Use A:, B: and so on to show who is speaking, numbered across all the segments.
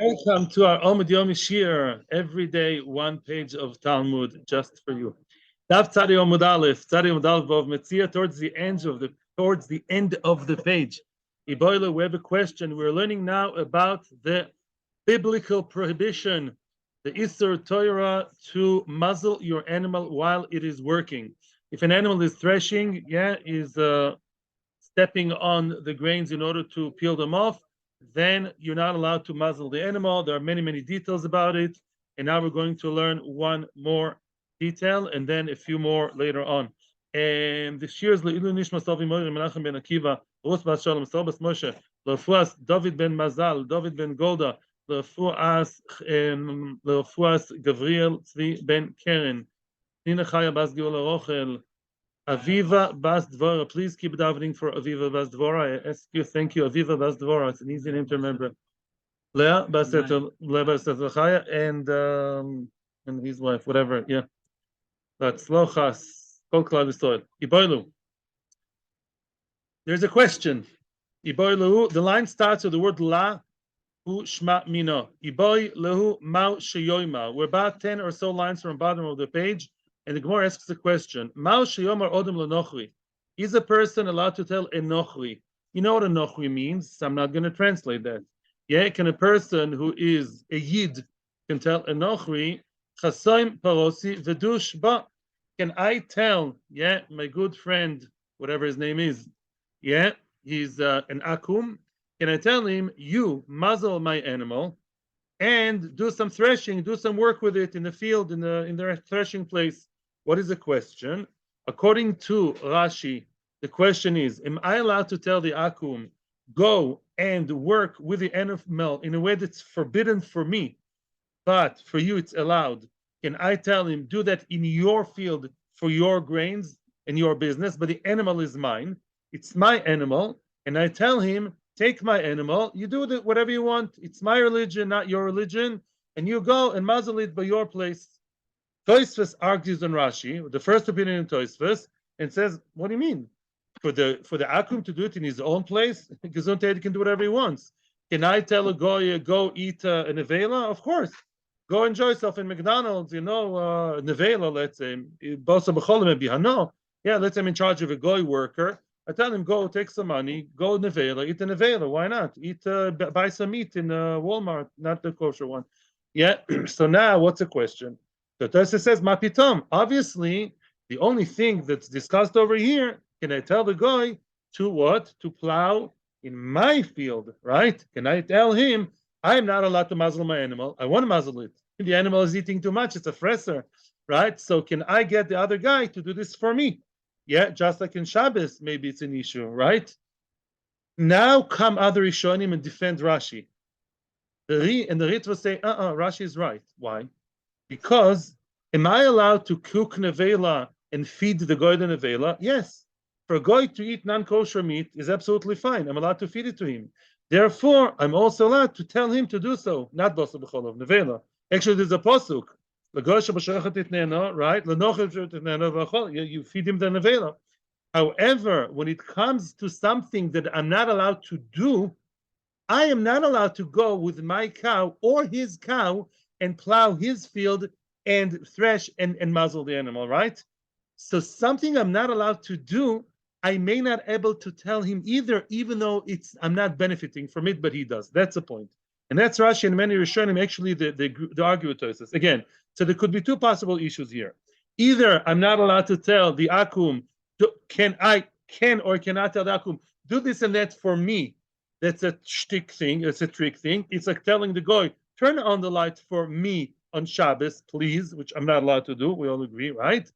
A: Welcome to our Amud Yomi Shiur. Every day, one page of Talmud just for you. Daf Tzadi Amud Aleph, Tzadi Amud Aleph of Metzia towards the end of the page. Iboila, we have a question. We're learning now about the biblical prohibition, the Isur Torah, to muzzle your animal while it is working. If an animal is threshing, is stepping on the grains in order to peel them off, then you're not allowed to muzzle the animal. There are many, many details about it. And now we're going to learn one more detail and then a few more later on. And the Shiur's Le'ilu Nishma Sovi Moiri Menachem ben Akiva, Rus Bas Shalom, Sobas Moshe, Lefuas David ben Mazal, David ben Golda, Lefuas Gavriel Tzvi ben Keren, Nina Chaya Bas Giola Rochel, Aviva Bas Dvora. Please keep davening for Aviva Bas Dvora. I ask you, thank you, Aviva Bas Dvora. It's an easy name to remember. Leah Bas Chaya and his wife, whatever. Yeah, that's Lochas Kol Klal Yisrael. Iboilu. There's a question. Iboilu. The line starts with the word La Hu Shma Mino. Iboi Lehu Mau Sheyoima. We're about 10 or so lines from the bottom of the page. And the Gemara asks the question: Mao sheyomar odem lenochri. Is a person allowed to tell enochri? You know what enochri means? So I'm not going to translate that. Yeah, can a person who is a yid can tell enochri? Chasoim parosi vedush ba. Can I tell? Yeah, my good friend, whatever his name is. Yeah, he's an akum. Can I tell him, you muzzle my animal and do some threshing, do some work with it in the field, in the threshing place? What is the question? According to Rashi, the question is, am I allowed to tell the Akum, go and work with the animal in a way that's forbidden for me, but for you it's allowed? Can I tell him, do that in your field for your grains and your business, but the animal is mine, it's my animal, and I tell him, take my animal, you do whatever you want, it's my religion, not your religion, and you go and muzzle it by your place. Tosfos argues on Rashi, the first opinion in Tosfos, and says, what do you mean? For the Akum to do it in his own place, Gesundheit can do whatever he wants. Can I tell a goy, go eat a nevela? Of course. Go enjoy yourself in McDonald's, nevela, let's say. Yeah, let's say I'm in charge of a goy worker. I tell him, go take some money, go nevela, eat a nevela. Why not? Buy some meat in Walmart, not the kosher one. Yeah, so now what's the question? The Tosfos says, Mapitom. Obviously, the only thing that's discussed over here, can I tell the guy to what? To plow in my field, right? Can I tell him, I'm not allowed to muzzle my animal. I want to muzzle it. The animal is eating too much. It's a fresser, right? So can I get the other guy to do this for me? Yeah, just like in Shabbos, maybe it's an issue, right? Now come other Rishonim and defend Rashi. And the Ritva say, Rashi is right. Why? Because am I allowed to cook nevela and feed the goy the nevela? Yes. For a goy to eat non-kosher meat is absolutely fine. I'm allowed to feed it to him. Therefore, I'm also allowed to tell him to do so. Not bosa b'chol of nevela. Actually, there's a pasuk. Right? You feed him the nevela. However, when it comes to something that I'm not allowed to do, I am not allowed to go with my cow or his cow and plow his field and thresh and muzzle the animal, right? So something I'm not allowed to do, I may not be able to tell him either, even though I'm not benefiting from it, but he does. That's the point. And that's Rashi and many Rishonim actually they argue with us. Again, so there could be two possible issues here. Either I'm not allowed to tell the Akum, can or cannot tell the Akum, do this and that for me. That's a shtick thing, it's a trick thing. It's like telling the goy, turn on the light for me on Shabbos, please, which I'm not allowed to do. We all agree, right?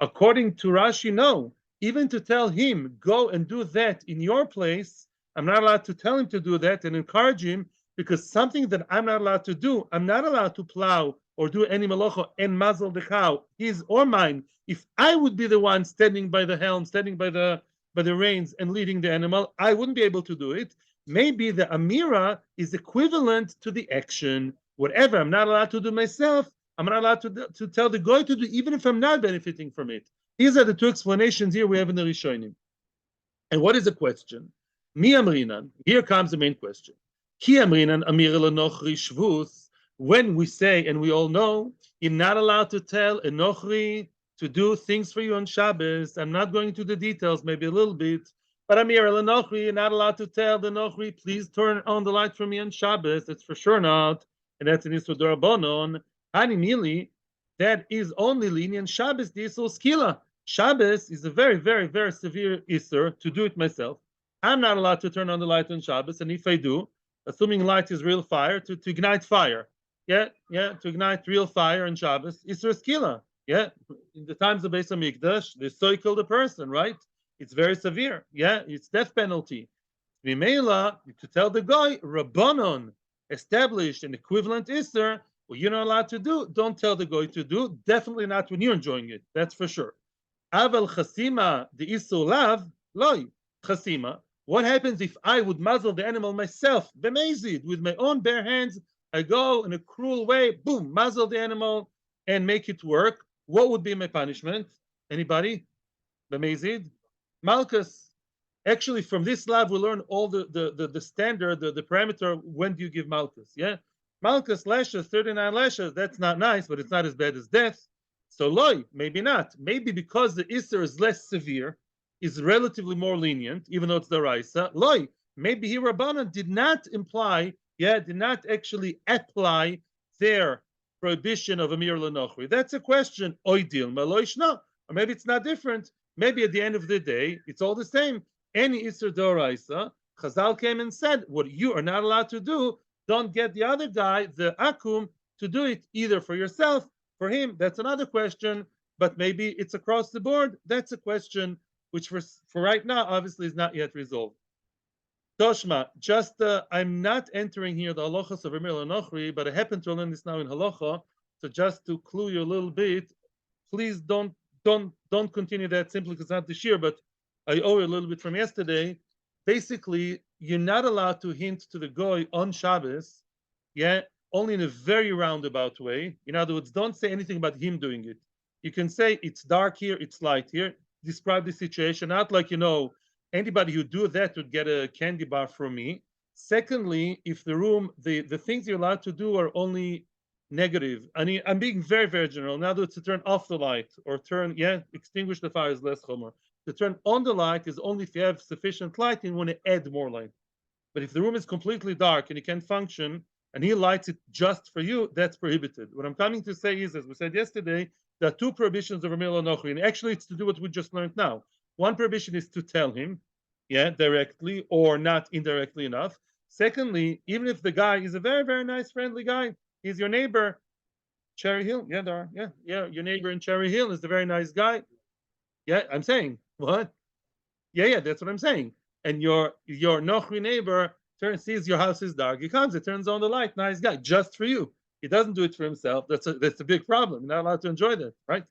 A: According to Rashi, no. Even to tell him, go and do that in your place, I'm not allowed to tell him to do that and encourage him, because something that I'm not allowed to do, I'm not allowed to plow or do any malacha and muzzle the cow, his or mine. If I would be the one standing by the helm, standing by the reins and leading the animal, I wouldn't be able to do it. Maybe the Amira is equivalent to the action. Whatever I'm not allowed to do myself, I'm not allowed to tell the goy to do, even if I'm not benefiting from it. These are the two explanations here we have in the Rishonim. And what is the question? Mi Amrinan. Here comes the main question. When we say, and we all know, you're not allowed to tell a nochri to do things for you on Shabbos. I'm not going into the details, maybe a little bit, but Amir Nochri, you're not allowed to tell the nochri, please turn on the light for me on Shabbos. That's for sure not, and that's an Isur Dorabonon. Hani Mili, that is only lenient Shabbos, the Isur Skila. Shabbos is a very, very, very severe Isur to do it myself. I'm not allowed to turn on the light on Shabbos, and if I do, assuming light is real fire, to ignite fire. Yeah, to ignite real fire on Shabbos, Isur Skila. Yeah, in the times of Beis Hamikdash, they so killed a person, right? It's very severe. Yeah, it's death penalty. Mimela, to tell the guy, Rabbanon established an equivalent Isser, what you're not allowed to do, don't tell the guy to do, definitely not when you're enjoying it, that's for sure. Aval chasima, the Isser lav, loy, chasima. What happens if I would muzzle the animal myself, bemezid, with my own bare hands, I go in a cruel way, boom, muzzle the animal and make it work. What would be my punishment? Anybody? Bemezid? Malchus. Actually, from this lab, we learn all the standard, the parameter, when do you give Malchus, yeah? Malchus lashes, 39 lashes, that's not nice, but it's not as bad as death. So loy, maybe not. Maybe because the Isser is less severe, is relatively more lenient, even though it's the Raisa. Loy, maybe here Rabbanan did not imply, did not actually apply their prohibition of Amir Lenochri. That's a question. Oidil, Maloishna. Or maybe it's not different. Maybe at the end of the day, it's all the same. Any Isser Doraisa, Chazal came and said, what you are not allowed to do, don't get the other guy, the Akum, to do it either for yourself, for him. That's another question, but maybe it's across the board. That's a question which for right now, obviously, is not yet resolved. Toshma, just I'm not entering here the halachas of Amir Lenochri, but I happen to learn this now in halacha. So just to clue you a little bit, please don't continue that simply because it's not the shiur, but I owe you a little bit from yesterday. Basically, you're not allowed to hint to the goy on Shabbos, only in a very roundabout way. In other words, don't say anything about him doing it. You can say it's dark here, it's light here. Describe the situation, not like, anybody who do that would get a candy bar from me. Secondly, if the room, the things you're allowed to do are only negative. I mean, I'm being very, very general. In other words, to turn off the light or extinguish the fire is less chomer. To turn on the light is only if you have sufficient light and you want to add more light. But if the room is completely dark and you can't function and he lights it just for you, that's prohibited. What I'm coming to say is, as we said yesterday, there are two prohibitions of Amir Lenochri, and actually it's to do what we just learned now. One prohibition is to tell him, directly or not indirectly enough. Secondly, even if the guy is a very, very nice, friendly guy, he's your neighbor, Cherry Hill. Yeah, there are. Yeah. Your neighbor in Cherry Hill is a very nice guy. Yeah, I'm saying what? Yeah, that's what I'm saying. And your Nochri neighbor sees your house is dark. He comes, he turns on the light. Nice guy, just for you. He doesn't do it for himself. That's a big problem. You're not allowed to enjoy that, right?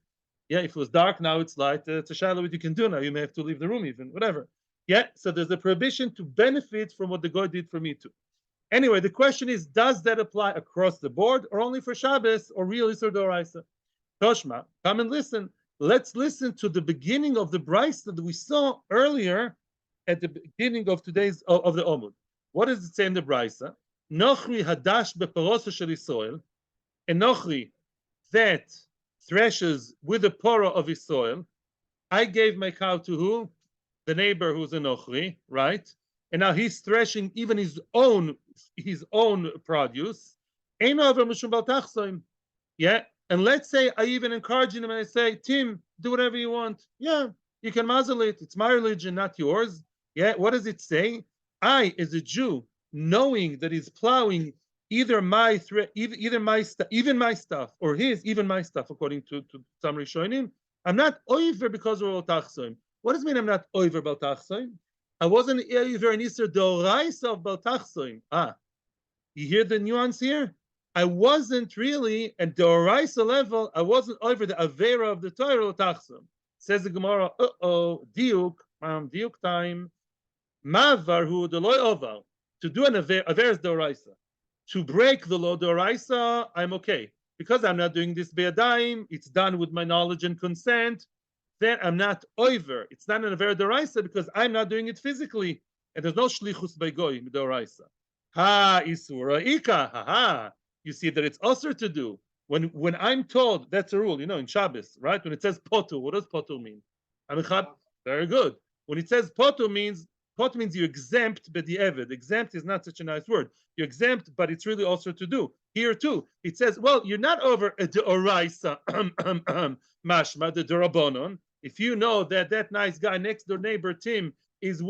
A: Yeah, if it was dark, now it's light. It's a shadow what you can do now. You may have to leave the room, even whatever. Yeah, so there's a prohibition to benefit from what the God did for me too. Anyway, the question is, does that apply across the board or only for Shabbos or real Isur Doraisa? Toshma, come and listen. Let's listen to the beginning of the Bryce that we saw earlier at the beginning of today's of the Amud. What does it say in the Bryce? Nochri hadash beparosa shel Yisrael, and Nochri that threshes with the pora of his soil. I gave my cow to who? The neighbor who's a Nochri, right? And now he's threshing even his own produce. Yeah. And let's say I even encourage him and I say, Tim, do whatever you want. Yeah, you can muzzle it. It's my religion, not yours. Yeah. What does it say? I, as a Jew, knowing that he's plowing either my stuff or his, even my stuff, according to some Rishonim, I'm not over because of Baltachsoim. What does it mean I'm not over Baltachsoim? I wasn't over an Isser Doraisa of Baltachsoim. You hear the nuance here? I wasn't really at the Oraisa level, I wasn't over the Avera of the Torah Tachsum. Says the Gemara, diuk time. Mavar hu the loy oval. To do an Averes the Oraisa. To break the law the Oraisa, I'm okay. Because I'm not doing this be'adayim, it's done with my knowledge and consent, then I'm not over. It's not an Avera the Oraisa because I'm not doing it physically. And there's no shlichus by goy the Oraisa. Ha isura ika. Ha ha. You see that it's usher to do. When I'm told, that's a rule, in Shabbos, right? When it says potu, what does potu mean? Very good. When it says potu means you exempt b'di'evid. Exempt is not such a nice word. You exempt, but it's really also to do. Here too, it says, well, you're not over a deoraisa mashma, the derabonon. If you know that that nice guy next door neighbor Tim is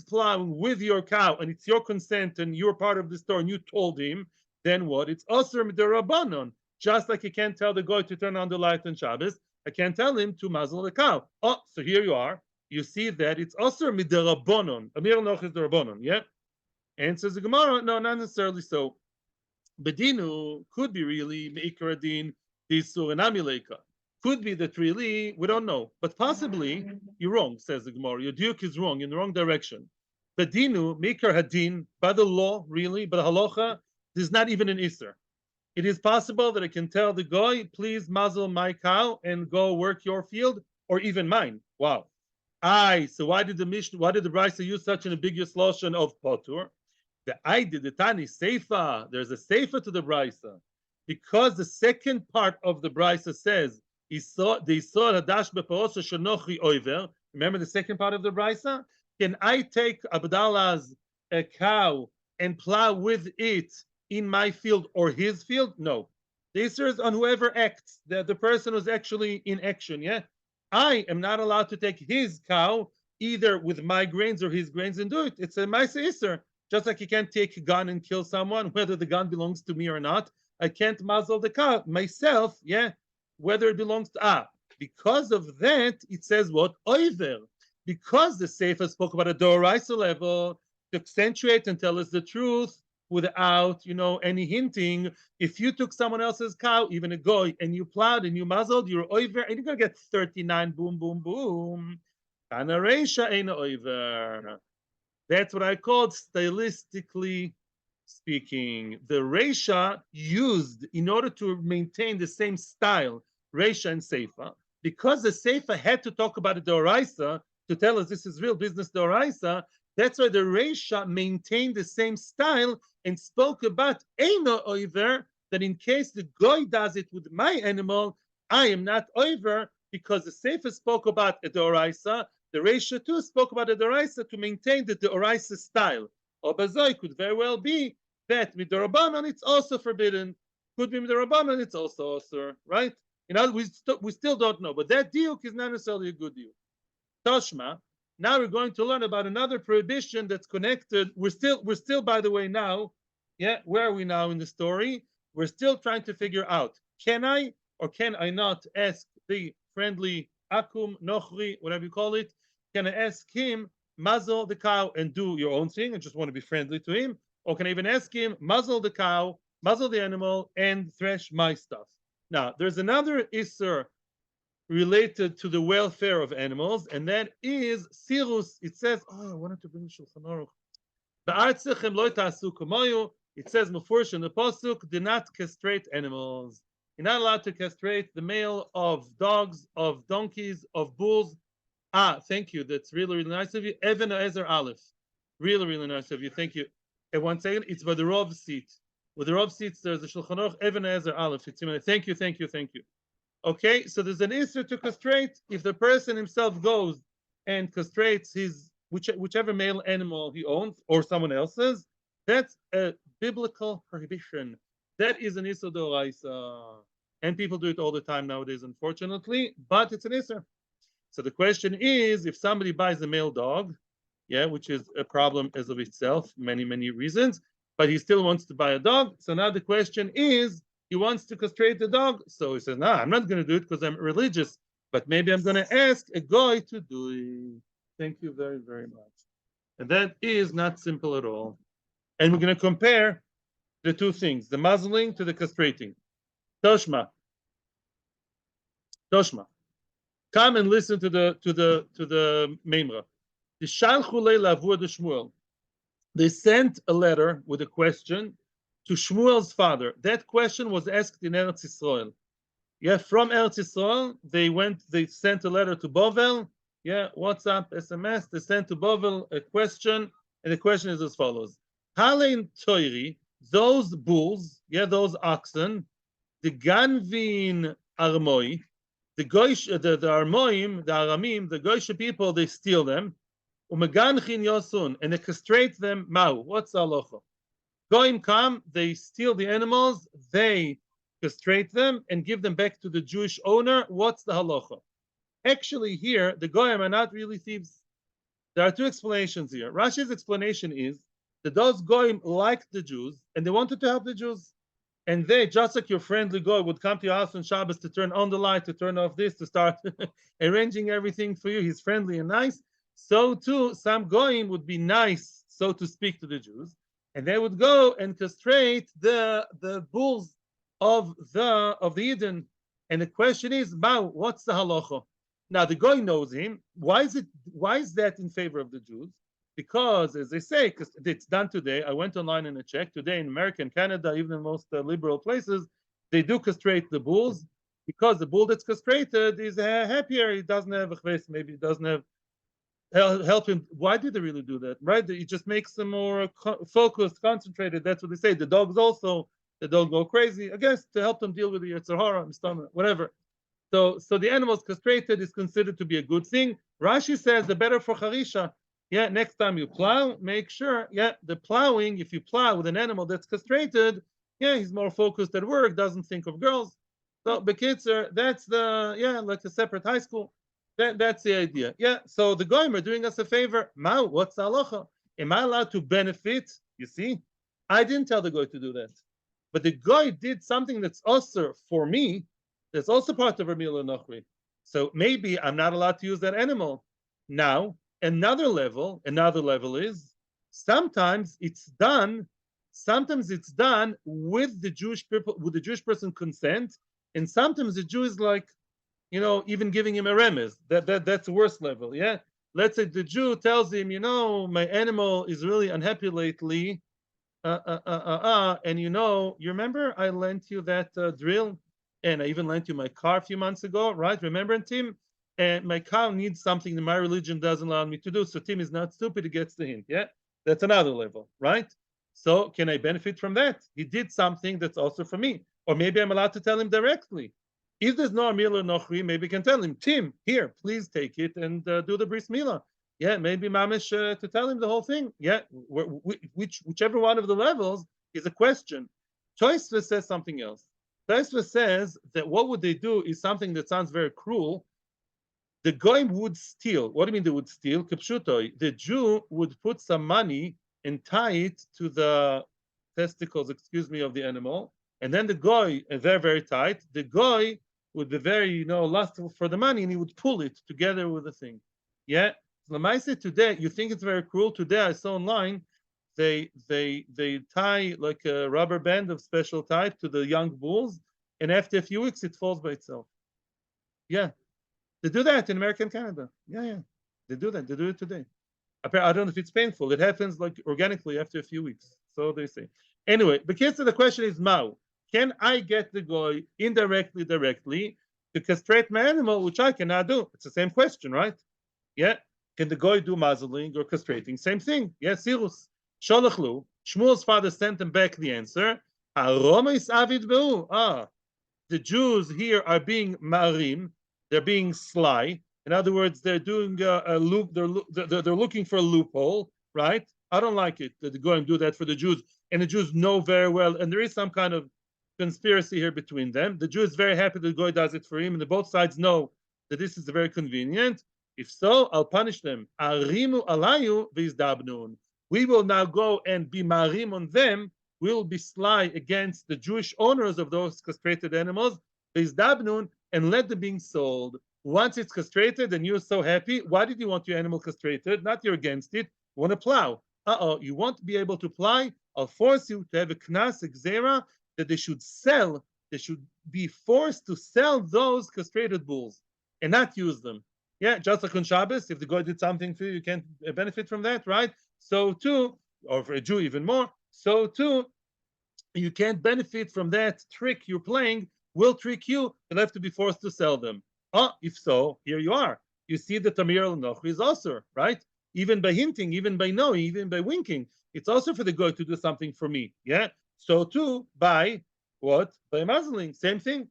A: plowing with your cow, and it's your consent, and you're part of the store, and you told him, then what? It's also derabonon. Just like you can't tell the guy to turn on the light on Shabbos, I can't tell him to muzzle the cow. Oh, so here you are. You see that it's also midarabonon. Amir noch is derabonon, yeah? And says the Gemara, no, not necessarily so. Bedinu could be really meikar adin disur and amileka. Could be that really we don't know, but possibly you're wrong. Says the Gemara, your duke is wrong in the wrong direction. Bedinu meikar hadin by the law really, but halacha there's not even an iser. It is possible that I can tell the guy, please muzzle my cow and go work your field, or even mine. Wow. So why did the Brisa use such an ambiguous lotion of potur? The Tani Seifa, there's a Seifa to the Brisa. Because the second part of the Brisa says, remember the second part of the Brisa? Can I take Abdallah's cow and plow with it in my field or his field? No. The answer is on whoever acts, the person who's actually in action, yeah? I am not allowed to take his cow either with my grains or his grains and do it. It's a Maisa Isser. Just like you can't take a gun and kill someone, whether the gun belongs to me or not. I can't muzzle the cow myself, yeah, whether it belongs to Because of that, it says what? Oiver. Because the Sefer spoke about a Doraisa level to accentuate and tell us the truth without, any hinting. If you took someone else's cow, even a goy, and you plowed and you muzzled, you're oiver, and you're gonna get 39 boom, boom, boom. Kanareisha ain't oiver. That's what I called stylistically speaking. The Reisha used in order to maintain the same style, Reisha and Seifa, because the Seifa had to talk about the Doraisa to tell us this is real business Doraisa. That's why the Reisha maintained the same style and spoke about Eino Oiver, that in case the Goy does it with my animal, I am not Oiver, because the Seifa spoke about a Doraisa. The Reisha too spoke about the Doraisa to maintain the Doraisa style. Or Bazoi could very well be that with the Rabbanon it's also forbidden. Could be with the Rabbanon it's also osur, right? We still don't know, but that diuk is not necessarily a good diuk. Toshma. Now we're going to learn about another prohibition that's connected. We're still, by the way, now, yeah, where are we now in the story? We're still trying to figure out, can I or can I not ask the friendly Akum, Nochri, whatever you call it, can I ask him, muzzle the cow and do your own thing and just want to be friendly to him? Or can I even ask him, muzzle the cow, muzzle the animal, and thresh my stuff? Now, there's another Isser related to the welfare of animals, and that is Sirus. It says, I wanted to bring Shulchan Aruch. It says, Mufursh in the Pasuk, do not castrate animals. You're not allowed to castrate the male of dogs, of donkeys, of bulls. Thank you. That's really, really nice of you. Even Ezer Aleph. Really, really nice of you. Thank you. And 1 second, it's by the Rov seat. With the Rov seats, there's the Shulchan Aruch, Even Ezer Aleph. Thank you, thank you, thank you. Okay, so there's an issue to castrate. If the person himself goes and castrates his whichever male animal he owns or someone else's, that's a biblical prohibition. That is an issur d'oraisa, and people do it all the time nowadays, unfortunately. But it's an issur. So the question is, if somebody buys a male dog, yeah, which is a problem as of itself, many reasons, but he still wants to buy a dog. So now the question is, he wants to castrate the dog. So he says, no, I'm not going to do it because I'm religious, but maybe I'm going to ask a guy to do it. Thank you very, very much. And that is not simple at all. And we're going to compare the two things, the muzzling to the castrating. Toshma. Come and listen to the Memra. The Shalchulei Lavur de Shmuel. They sent a letter with a question to Shmuel's father. That question was asked in Eretz Yisrael. Yeah, from Eretz Yisrael, they sent a letter to Bovel. Yeah, WhatsApp, SMS, they sent to Bovel a question, and the question is as follows. Halein Toiri, those bulls, yeah, those oxen, the Ganvin Armoi, the Goish, the Armoim, the Aramim, the Goish people, they steal them. Umeganchin Yosun, and they castrate them. Mau, what's the halacha? Goim come, they steal the animals, they castrate them and give them back to the Jewish owner. What's the halacha? Actually, here, the Goyim are not really thieves. There are two explanations here. Rashi's explanation is that those Goyim liked the Jews and they wanted to help the Jews. And they, just like your friendly Goy would come to your house on Shabbos to turn on the light, to turn off this, to start arranging everything for you. He's friendly and nice. So too, some Goyim would be nice, so to speak, to the Jews. And they would go and castrate the bulls of the Eden. And the question is, Mao, what's the halacha? Now the Goy knows him. Why is that in favor of the Jews? Because, as they say, because it's done today. I went online and I checked today in America and Canada, even in most liberal places, they do castrate the bulls because the bull that's castrated is happier. He doesn't have a chves, maybe he doesn't have help him. Why did they really do that? Right? It just makes them more focused, concentrated. That's what they say. The dogs also, they don't go crazy. I guess to help them deal with the Yetzer Hara and stomach, whatever. So the animals castrated is considered to be a good thing. Rashi says the better for Harisha. Yeah, next time you plow, make sure, yeah, the plowing, if you plow with an animal that's castrated, yeah, he's more focused at work, doesn't think of girls. So Bekitzer, that's the, yeah, like a separate high school. That's the idea. Yeah, so the Goyim are doing us a favor. Mao, what's the halacha? Am I allowed to benefit? You see, I didn't tell the Goy to do that. But the Goy did something that's also for me, that's also part of Ramila Nochri. So maybe I'm not allowed to use that animal. Now, another level is sometimes it's done with the Jewish people, with the Jewish person consent, and sometimes the Jew is like, even giving him a remez. That's the worst level. Yeah. Let's say the Jew tells him, my animal is really unhappy lately. And you remember I lent you that drill, and I even lent you my car a few months ago, right? Remember, Tim? And my cow needs something that my religion doesn't allow me to do. So Tim is not stupid, he gets the hint. Yeah, that's another level, right? So can I benefit from that? He did something that's also for me. Or maybe I'm allowed to tell him directly. If there's no Amila Nochri, maybe I can tell him, Tim, here, please take it and do the bris milah. Yeah, maybe mamish to tell him the whole thing. Yeah, whichever one of the levels is a question. Tosfos says something else. Tosfos says that what would they do is something that sounds very cruel. The Goyim would steal. What do you mean they would steal? Kipshutoi. The Jew would put some money and tie it to the testicles, of the animal. And then the Goy, very, very tight, the Goy would be very, lustful for the money, and he would pull it together with the thing. Yeah. Lamaise today, you think it's very cruel. Today I saw online, they tie like a rubber band of special type to the young bulls, and after a few weeks it falls by itself. Yeah. They do that in America and Canada. Yeah. They do that. They do it today. I don't know if it's painful. It happens like organically after a few weeks. So they say. Anyway, the case of the question is Mao. Can I get the Goy indirectly, directly to castrate my animal, which I cannot do? It's the same question, right? Yeah. Can the Goy do muzzling or castrating? Same thing. Yes, Sirus. Sholachlu. Shmuel's father sent them back the answer. The Jews here are being marim. They're being sly. In other words, they're doing a loop. They're looking for a loophole, right? I don't like it that they go and do that for the Jews, and the Jews know very well. And there is some kind of conspiracy here between them. The Jew is very happy that the Goy does it for him, and both sides know that this is very convenient. If so, I'll punish them. Arimu alayu v'izdabnun. We will now go and be marim on them. We will be sly against the Jewish owners of those castrated animals, v'izdabnun, and let them being sold. Once it's castrated and you're so happy, why did you want your animal castrated? Not you're against it. You want to plow. You want to be able to plow. I'll force you to have a knas, a gzera, that they should sell. They should be forced to sell those castrated bulls and not use them. Yeah, just like on Shabbos, if the Goy did something for you, you can't benefit from that, right? So too, or for a Jew even more, so too, you can't benefit from that trick you're playing. Will trick you, you'll have to be forced to sell them. If so, here you are. You see that Tamir al-Nochri is also, right? Even by hinting, even by knowing, even by winking. It's also for the goy to do something for me. Yeah. So too by what? By muzzling. Same thing.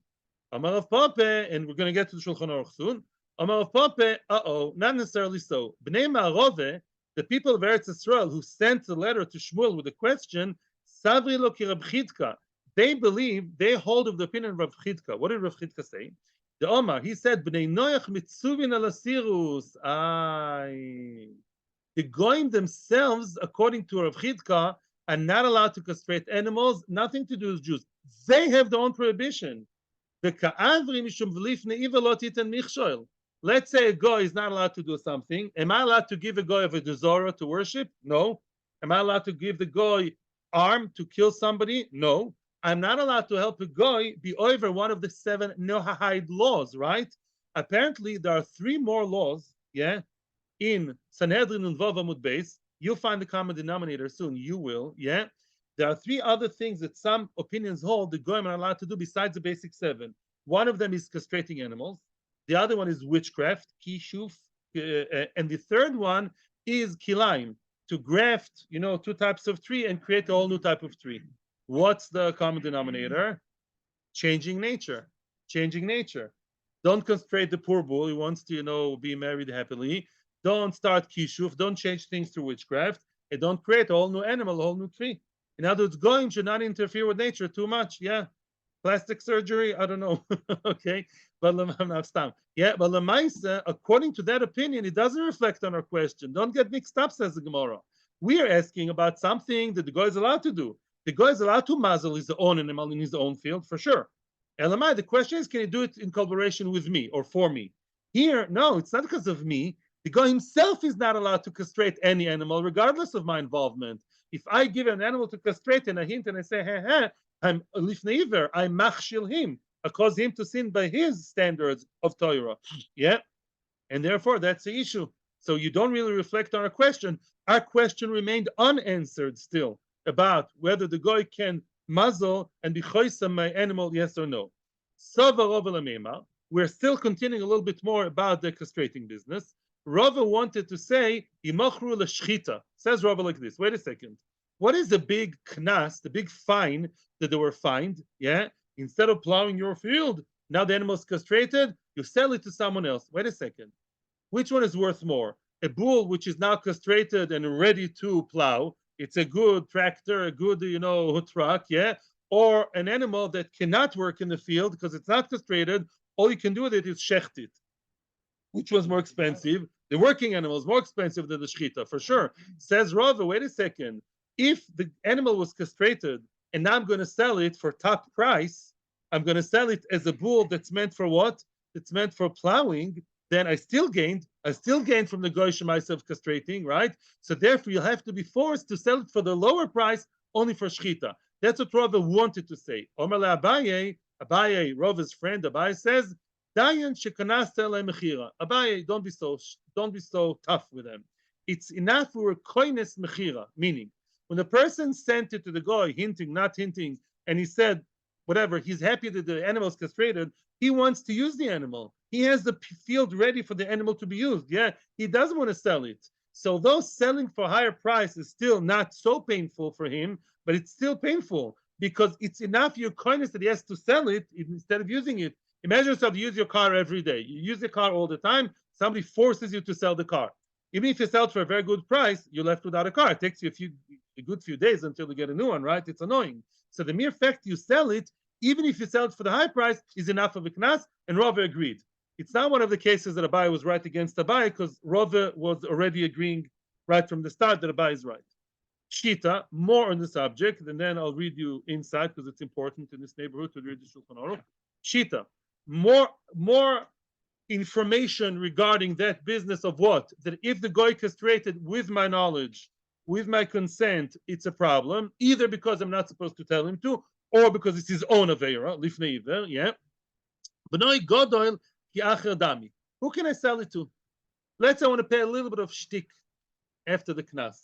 A: Amar of Pape, and we're going to get to the Shulchan Aruch soon. Amar of Pape, not necessarily so. Bnei Ma'arove, the people of Eretz Yisrael who sent the letter to Shmuel with the question, Savri lo ki Rab Chidka, they believe, they hold of the opinion of Rav Chidka. What did Rav Chidka say? The Omar, he said, Bnei Noach mitzuvin al asirus. The Goyim themselves, according to Rav Chidka, are not allowed to castrate animals, nothing to do with Jews. They have their own prohibition. Let's say a guy is not allowed to do something. Am I allowed to give a guy of a Dezorah to worship? No. Am I allowed to give the guy arm to kill somebody? No. I'm not allowed to help a guy be over one of the 7 Noahide laws, right? Apparently, there are 3 more laws, yeah, in Sanhedrin and Vav Amud Beis. You'll find the common denominator soon. You will, yeah. There are 3 other things that some opinions hold the goyim are allowed to do besides the basic 7. One of them is castrating animals. The other one is witchcraft, kishuf, and the third one is kilaim, to graft, 2 types of tree and create a whole new type of tree. What's the common denominator? Changing nature. Changing nature. Don't castrate the poor bull. He wants to, be married happily. Don't start kishuf. Don't change things through witchcraft. And don't create a whole new animal, a whole new tree. In other words, goyim should not interfere with nature too much. Yeah. Plastic surgery, I don't know. Okay. But I'm not stam. Yeah, but Lamaisa, according to that opinion, it doesn't reflect on our question. Don't get mixed up, says the Gemara. We are asking about something that the guy is allowed to do. The guy is allowed to muzzle his own animal in his own field, for sure. Elamai, the question is, can he do it in collaboration with me or for me? Here, no, it's not because of me. The guy himself is not allowed to castrate any animal, regardless of my involvement. If I give an animal to castrate and I hint and I say, hey, I'm lifneiver, I machshil him. I cause him to sin by his standards of Torah. Yeah. And therefore, that's the issue. So you don't really reflect on our question. Our question remained unanswered still about whether the guy can muzzle and be choisam my animal, yes or no. We're still continuing a little bit more about the castrating business. Rava wanted to say, Imachru l'shchita. Says Rava like this. Wait a second. What is the big knas, the big fine that they were fined? Yeah. Instead of plowing your field, now the animal's castrated, you sell it to someone else. Wait a second. Which one is worth more? A bull which is now castrated and ready to plow. It's a good tractor, a good, truck, yeah. Or an animal that cannot work in the field because it's not castrated. All you can do with it is shecht it. Which was more expensive? The working animal is more expensive than the shchita, for sure. Says Rava, wait a second. If the animal was castrated and now I'm going to sell it for top price, I'm going to sell it as a bull that's meant for what? It's meant for plowing, then I still gained from the goy myself castrating, right? So therefore you'll have to be forced to sell it for the lower price only for shchita. That's what Rava wanted to say. Omar Abaye, Rava's friend, Abaye says, Dayan shekanasta mechira. Abaye, don't be so tough with them. It's enough for a koines mechira, meaning when the person sent it to the guy, hinting, not hinting, and he said, whatever, he's happy that the animal is castrated, he wants to use the animal. He has the field ready for the animal to be used. Yeah, he doesn't want to sell it. So though selling for higher price is still not so painful for him, but it's still painful because it's enough your kindness that he has to sell it instead of using it. Imagine yourself, you use your car every day. You use the car all the time. Somebody forces you to sell the car. Even if you sell it for a very good price, you're left without a car. It takes you a good few days until you get a new one, right? It's annoying. So the mere fact you sell it, even if you sell it for the high price, is enough of a knas, and Rava agreed. It's not one of the cases that Abaye was right against Abaye, because Rava was already agreeing right from the start that Abaye is right. Shita, more on the subject, and then I'll read you inside, because it's important in this neighborhood to read the Shulchan Aruch. Shita, more information regarding that business of what? That if the goy castrated with my knowledge, with my consent, it's a problem, either because I'm not supposed to tell him to, or because it's his own avera, lifnei iver, yeah. B'noi godoil ki acher dami. Who can I sell it to? Let's say I want to pay a little bit of shtick after the knas.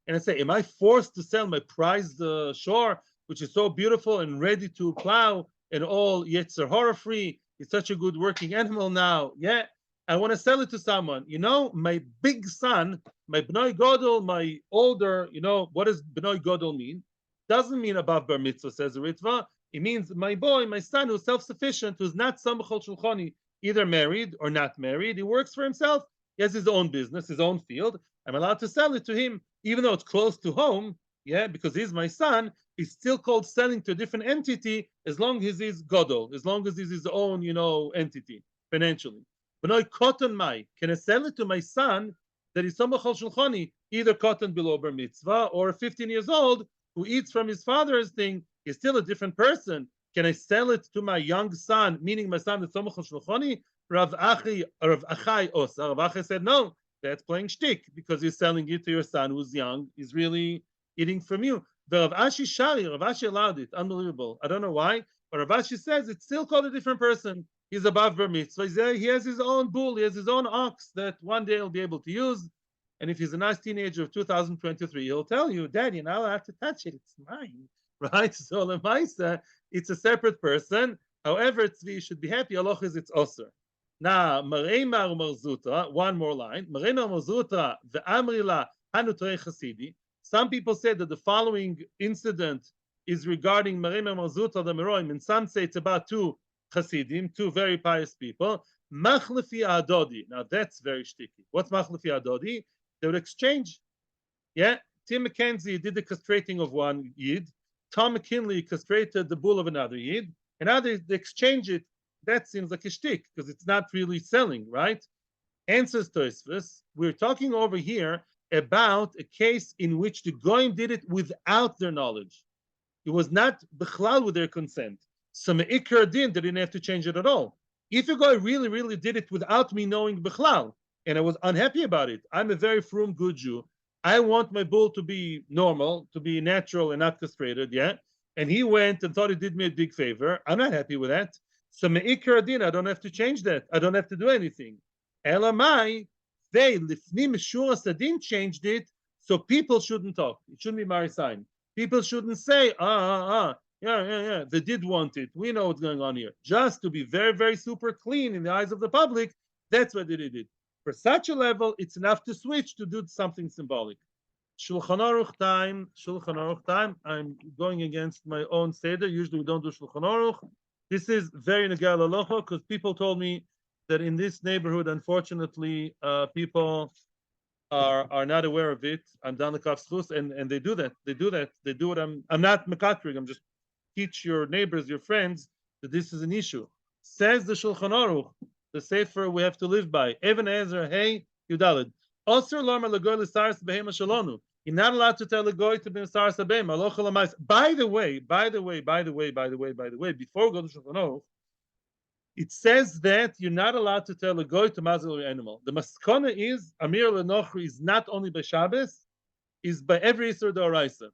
A: And I say, am I forced to sell my prized shore, which is so beautiful and ready to plow and all yetzer hara free? It's such a good working animal now. Yeah. I want to sell it to someone. My big son, my Bnoi Godel, my older, what does Bnoi Godel mean? Doesn't mean above bar mitzvah, says the Ritva. It means my boy, my son, who's self-sufficient, who's not samachol shulchani, either married or not married. He works for himself. He has his own business, his own field. I'm allowed to sell it to him, even though it's close to home. Yeah, because he's my son. He's still called selling to a different entity as long as he's Godel, as long as he's his own, entity financially. But no cotton mai. Can I sell it to my son that is samachol shulchani, either cotton below bar mitzvah or 15 years old who eats from his father's thing? He's still a different person. Can I sell it to my young son, meaning my son that's samachol shulchani? Rav Achai Osa. Rav Achai said no. That's playing shtick because you're selling it to your son who's young. He's really eating from you. The Rav Ashi Shari, Rav Ashi allowed it. Unbelievable. I don't know why, but Rav Ashi says it's still called a different person. He's above bar mitzvah. He has his own bull. He has his own ox that one day he'll be able to use. And if he's a nice teenager of 2023, he'll tell you, Daddy, now I have to touch it. It's mine, right? So Lemaisa, it's a separate person. However, Tzvi should be happy. Allah is it's osir. Now, Mareimar Marzutra, one more line. Mareimar Marzutra, the Amrila Hanutrei Chasidi. Some people say that the following incident is regarding Mareimar Marzutra, the Meroim, and some say it's about two Chasidim, two very pious people. Machlefi Adodi. Now that's very sticky. What's Machlefi Adodi? They would exchange. Yeah, Tim McKenzie did the castrating of one Yid. Tom McKinley castrated the bull of another Yid. And now they exchange it. That seems like a shtick because it's not really selling, right? Answers Tosfos. We're talking over here about a case in which the Goyim did it without their knowledge. It was not bichlal with their consent. So me'ikar din, they didn't have to change it at all. If a guy really, really did it without me knowing bichlal, and I was unhappy about it, I'm a very frum, good Jew. I want my bull to be normal, to be natural and not castrated, yeah? And he went and thought he did me a big favor. I'm not happy with that. So me'ikar din, I don't have to change that. I don't have to do anything. Elamai, they, lifnim shura sadin, changed it, so people shouldn't talk. It shouldn't be marisain. People shouldn't say, yeah, they did want it. We know what's going on here. Just to be very, very super clean in the eyes of the public, that's what they did. For such a level, it's enough to switch to do something symbolic. Shulchan Aruch time. I'm going against my own seder. Usually we don't do Shulchan Aruch. This is very negal aloha because people told me that in this neighborhood, unfortunately, people are not aware of it. I'm down the kafschus, and they do that. They do what I'm not mekatrig. I'm just teach your neighbors, your friends, that this is an issue. Says the Shulchan Aruch, the sefer we have to live by. Even Ezra, hey, Yudalid. Osir lomar legoy l'saras behema shalonu. You're not allowed to tell a goy to be saras behema. By the way, before we go to Shulchan Aruch, it says that you're not allowed to tell a goy to mazel your animal. The maskana is Amir Lenochri is not only by Shabbos, is by every Isser D'Oraisa.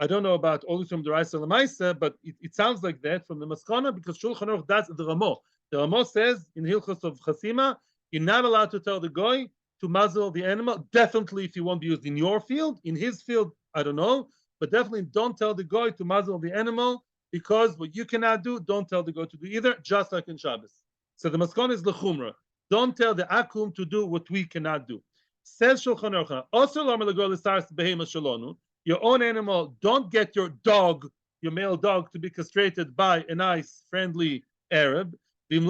A: I don't know about all from the Raisa Lamaisa, but it sounds like that from the Maskana because Shulchan Aruch does the Ramo. The Ramo says in Hilchos of Chasima, you're not allowed to tell the goy to muzzle the animal. Definitely, if you won't be used in your field, in his field, I don't know, but definitely don't tell the goy to muzzle the animal because what you cannot do, don't tell the goy to do either. Just like in Shabbos. So the Maskana is lechumra. Don't tell the akum to do what we cannot do. Says Shulchan Aruch, also lama legoy l'saras behema shalonu. Your own animal, don't get your dog, your male dog, to be castrated by a nice, friendly Arab. If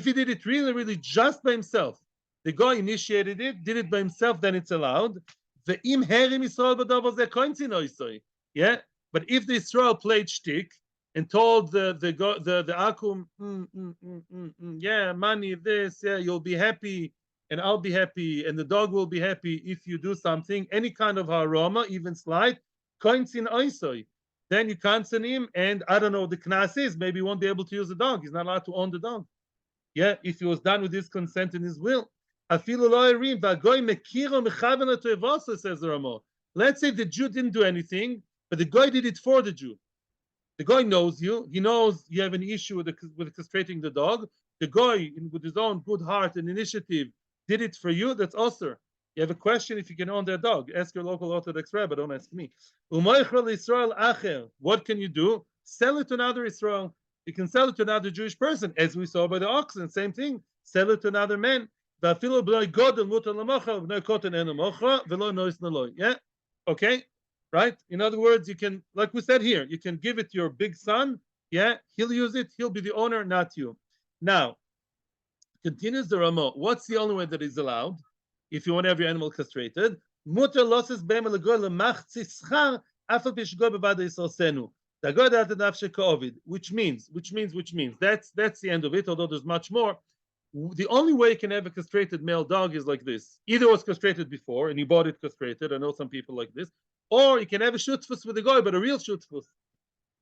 A: he did it really, really just by himself, the guy initiated it, did it by himself, then it's allowed. Yeah, but if the Israel played shtick and told the akum, yeah, money, this, yeah, you'll be happy. And I'll be happy, and the dog will be happy if you do something, any kind of aroma, even slight, then you can't send him, and I don't know what the knas is, maybe he won't be able to use the dog. He's not allowed to own the dog. Yeah, if he was done with his consent and his will. Says the Ramo. Let's say the Jew didn't do anything, but the guy did it for the Jew. The guy knows you. He knows you have an issue with castrating the dog. The guy, with his own good heart and initiative, did it for you. That's osir. You have a question if you can own their dog. Ask your local Orthodox rabbi. Don't ask me. What can you do? Sell it to another Israel. You can sell it to another Jewish person, as we saw by the oxen. Same thing. Sell it to another man. Yeah. Okay. Right. In other words, you can, like we said here, you can give it to your big son. Yeah. He'll use it. He'll be the owner, not you. Now, continues the Rama. What's the only way that is allowed if you want to have your animal castrated? Mutter losses be'em legoy lemachzi schar afal pishgoy bevada yisosenu. Which means. That's the end of it. Although there's much more. The only way you can have a castrated male dog is like this. Either it was castrated before and you bought it castrated. I know some people like this. Or you can have a shutfus with a guy, but a real shutfus.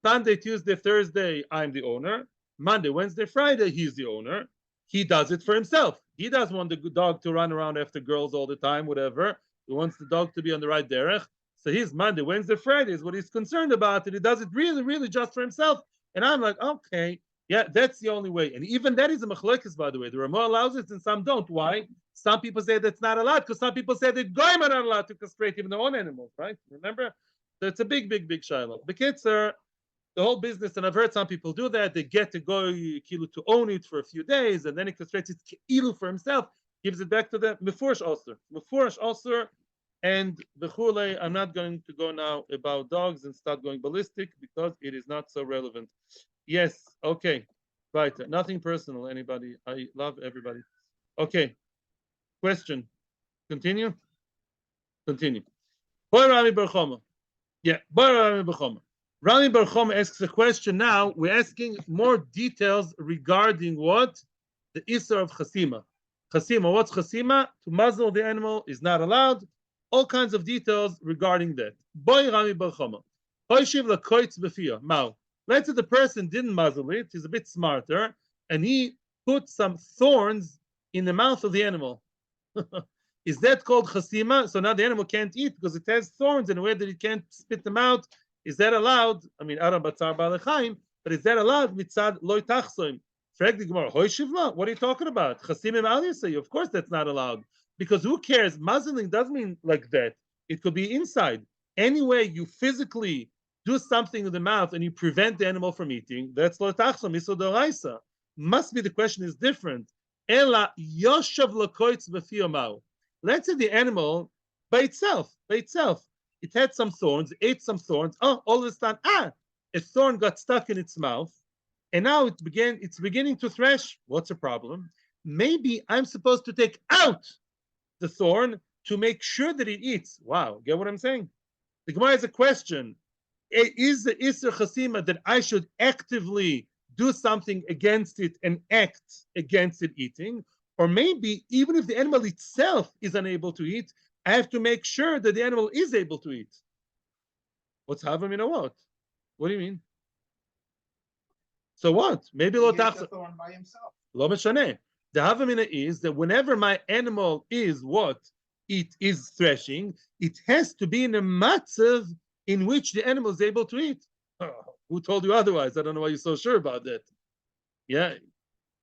A: Sunday, Tuesday, Thursday, I'm the owner. Monday, Wednesday, Friday, he's the owner. He does it for himself. He doesn't want the dog to run around after girls all the time, whatever. He wants the dog to be on the right derech. So he's Monday, Wednesday, Friday is what he's concerned about. And he does it really, really just for himself. And I'm like, okay, yeah, that's the only way. And even that is a machlokes, by the way. The Ramah allows it and some don't. Why? Some people say that's not allowed because some people say that goyim are not allowed to castrate even their own animals, right? Remember? So it's a big shiloh. The kids are the whole business, and I've heard some people do that. They get to go kilu to own it for a few days, and then he castrates it kilu for himself, gives it back to the mefurish osur, and the chule. I'm not going to go now about dogs and start going ballistic because it is not so relevant. Yes, okay, right. Nothing personal. Anybody? I love everybody. Okay, question. Continue. Boy Rami Bar Choma. Yeah, Boy Rami Bar Choma. Rami Bar Choma asks a question now. We're asking more details regarding what? The Isser of Chasima. Chasima, what's Chasima? To muzzle the animal is not allowed. All kinds of details regarding that. Boy Rami Bar Choma. Let's say the person didn't muzzle it, he's a bit smarter, and he put some thorns in the mouth of the animal. Is that called chasima? So now the animal can't eat because it has thorns in a way that it can't spit them out. Is that allowed? I mean, Aram Batzar Balechaim, but is that allowed? Mitzad loy tachsoim. Frag the Gemara, hoy shivla? What are you talking about? Chasimim al yisay? Of course that's not allowed. Because who cares? Muzzling doesn't mean like that. It could be inside. Anyway, you physically do something in the mouth and you prevent the animal from eating, that's loy tachsoim, iso doraisa. Must be the question is different. Ela yoshav lakoitz b'fiyomau. Let's say the animal by itself, it had some thorns, ate some thorns. Oh, all of a sudden, a thorn got stuck in its mouth, and now it's beginning to thresh. What's the problem? Maybe I'm supposed to take out the thorn to make sure that it eats. Wow, get what I'm saying? The Gemara has a question. Is the Isser Chasima that I should actively do something against it and act against it eating? Or maybe even if the animal itself is unable to eat, I have to make sure that the animal is able to eat. What's Havamina? You know what? What do you mean? So what? Maybe lo tachsa by himself. Lo meshaneh. The Havamina is that whenever my animal is what? It is threshing, it has to be in a matzav in which the animal is able to eat. Oh, who told you otherwise? I don't know why you're so sure about that. Yeah.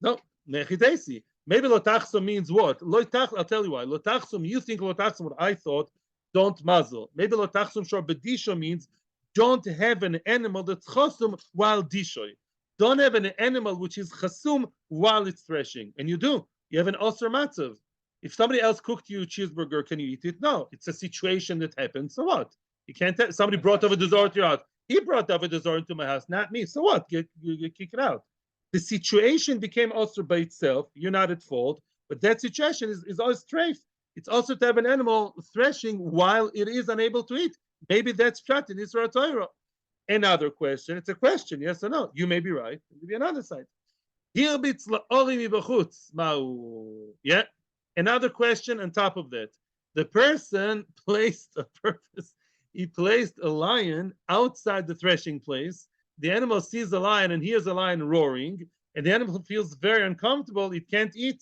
A: No, nechitesi. Maybe lotachsum means what? I'll tell you why. Lotachsum, you think lotachsum, what I thought, don't muzzle. Maybe lotachsum shor bedisho means don't have an animal that's chasum while dishoy. Don't have an animal which is chasum while it's threshing. And you do. You have an osir matzav. If somebody else cooked you a cheeseburger, can you eat it? No. It's a situation that happened. So what? You can't tell. Somebody brought over dessert to your house. He brought over dessert into my house, not me. So what? You kick it out. The situation became also by itself. You're not at fault, but that situation is always strafe. It's also to have an animal threshing while it is unable to eat. Maybe that's pshat in Israel Torah. Another question. It's a question, yes or no. You may be right. Maybe another side. Yeah. Another question on top of that. The person placed he placed a lion outside the threshing place. The animal sees a lion and hears a lion roaring, and the animal feels very uncomfortable. It can't eat.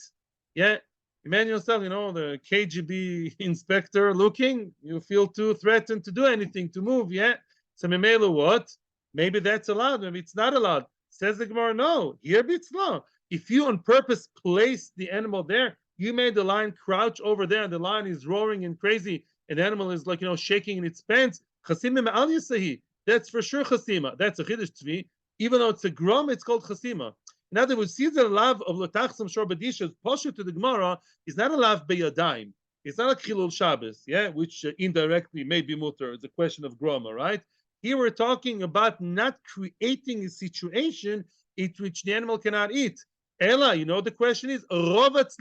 A: Yeah. Imagine yourself, the KGB inspector looking. You feel too threatened to do anything, to move. Yeah. So Memela, what? Maybe that's allowed. Maybe it's not allowed. Says the Gemara, no. Here it's law. If you on purpose place the animal there, you made the lion crouch over there, and the lion is roaring and crazy, and the animal is shaking in its pants. Chasimim al yasahi. That's for sure chasima. That's a chiddush tzvi. Even though it's a grom, it's called chasima. In other words, see the lav of lotachsam shor badisha posher to the Gemara is not a lav beyadayim. It's not a chilul Shabbos, yeah, which indirectly may be mutter. It's a question of groma, right? Here we're talking about not creating a situation in which the animal cannot eat. Ella, you know the question is, let's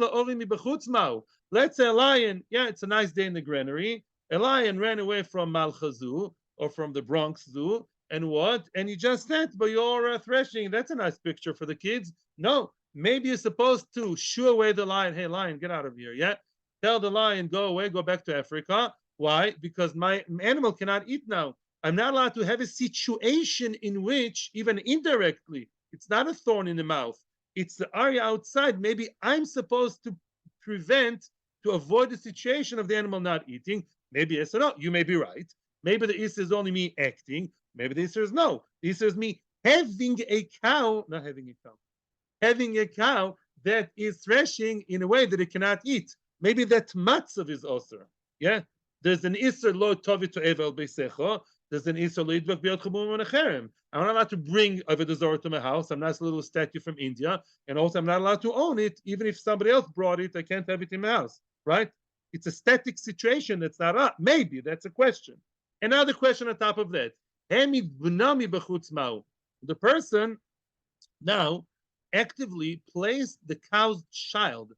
A: say a lion, yeah, it's a nice day in the granary. A lion ran away from Malcha Zoo or from the Bronx Zoo, and what? And you just said, but you're threshing. That's a nice picture for the kids. No, maybe you're supposed to shoo away the lion. Hey, lion, get out of here. Yeah. Tell the lion, go away, go back to Africa. Why? Because my animal cannot eat now. I'm not allowed to have a situation in which, even indirectly, it's not a thorn in the mouth. It's the area outside. Maybe I'm supposed to prevent, to avoid the situation of the animal not eating. Maybe yes or no. You may be right. Maybe the issue is only me acting. Maybe the issue is no. The issue is me having a cow, not having a cow, having a cow that is threshing in a way that it cannot eat. Maybe that matzav is osir. Yeah, there's an isser lo tovi to evel beisecho. There's an isser lo idvak biyot chabum menacherem. I'm not allowed to bring avodah zarah to my house. I'm not a little statue from India, and also I'm not allowed to own it. Even if somebody else brought it, I can't have it in my house. Right? It's a static situation. That's not up. Maybe that's a question. Another question on top of that. The person now actively plays the cow's child,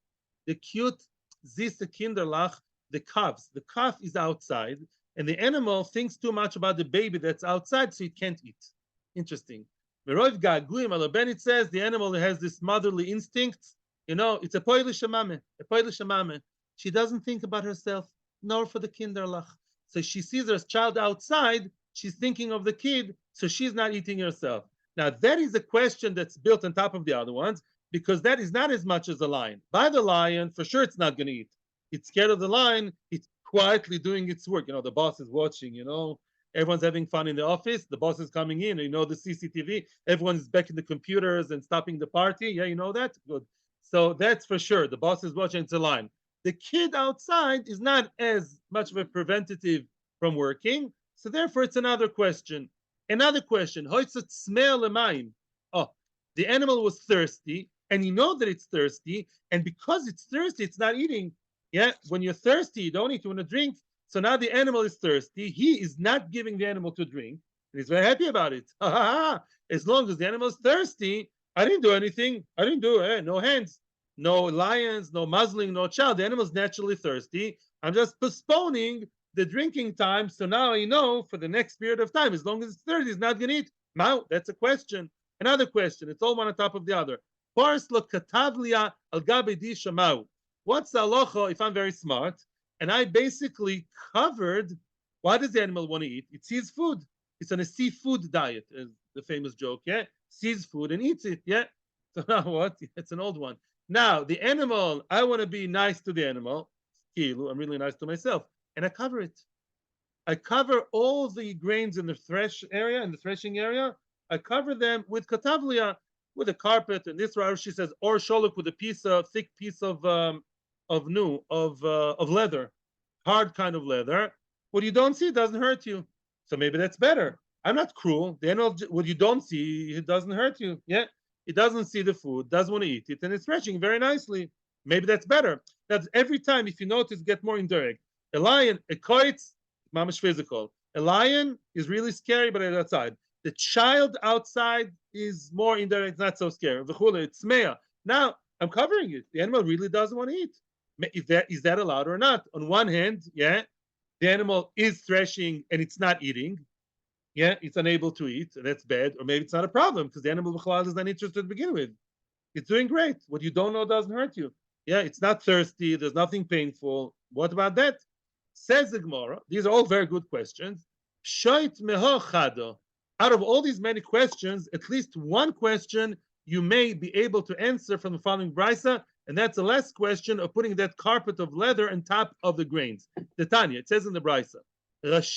A: the cute Zisa Kinderlach, the calves. The calf is outside, and the animal thinks too much about the baby that's outside, so it can't eat. Interesting. It says the animal has this motherly instinct. You know, it's a poile shamame, a poile shamame. She doesn't think about herself, nor for the Kinderlach. So she sees her child outside, she's thinking of the kid, so she's not eating herself. Now, that is a question that's built on top of the other ones, because that is not as much as a lion. By the lion, for sure it's not going to eat. It's scared of the lion, it's quietly doing its work. You know, the boss is watching, you know, everyone's having fun in the office, the boss is coming in, you know, the CCTV, everyone's back in the computers and stopping the party. Yeah, you know that? Good. So that's for sure. The boss is watching, it's a lion. The kid outside is not as much of a preventative from working, so therefore it's another question. Another question. Oh, the animal was thirsty, and you know that it's thirsty, and because it's thirsty, it's not eating. Yeah, when you're thirsty, you don't eat, you want to drink. So now the animal is thirsty. He is not giving the animal to drink, and he's very happy about it. As long as the animal is thirsty, I didn't do anything. I didn't do it. No hands. No lions, no muzzling, no child. The animal's naturally thirsty. I'm just postponing the drinking time. So now I know for the next period of time, as long as it's thirsty, it's not going to eat. Now, that's a question. Another question. It's all one on top of the other. What's the halacha if I'm very smart and I basically covered, why does the animal want to eat? It sees food. It's on a seafood diet, as the famous joke, yeah? Sees food and eats it, yeah? So now what? It's an old one. Now, the animal, I want to be nice to the animal. I'm really nice to myself. And I cover it. I cover all the grains in the thresh area, in the threshing area. I cover them with katavlia, with a carpet. And this Rashi says, or sholok with a thick piece of leather, hard kind of leather. What you don't see doesn't hurt you. So maybe that's better. I'm not cruel. The animal, what you don't see, it doesn't hurt you. Yeah. It doesn't see the food, doesn't want to eat it, and it's threshing very nicely. Maybe that's better. That's every time, if you notice, get more indirect. A lion, a koitz, mamish physical. A lion is really scary, but it's outside. The child outside is more indirect, not so scary. It's mea. Now, I'm covering it. The animal really doesn't want to eat. Is that allowed or not? On one hand, yeah, the animal is threshing and it's not eating. Yeah, it's unable to eat, and that's bad. Or maybe it's not a problem because the animal is not interested to begin with. It's doing great. What you don't know doesn't hurt you. Yeah, it's not thirsty. There's nothing painful. What about that? Says the Gemara. These are all very good questions. Shoit meho chado. Out of all these many questions, at least one question you may be able to answer from the following brisa, and that's the last question of putting that carpet of leather on top of the grains. The Tanya, it says in the brisa. Let's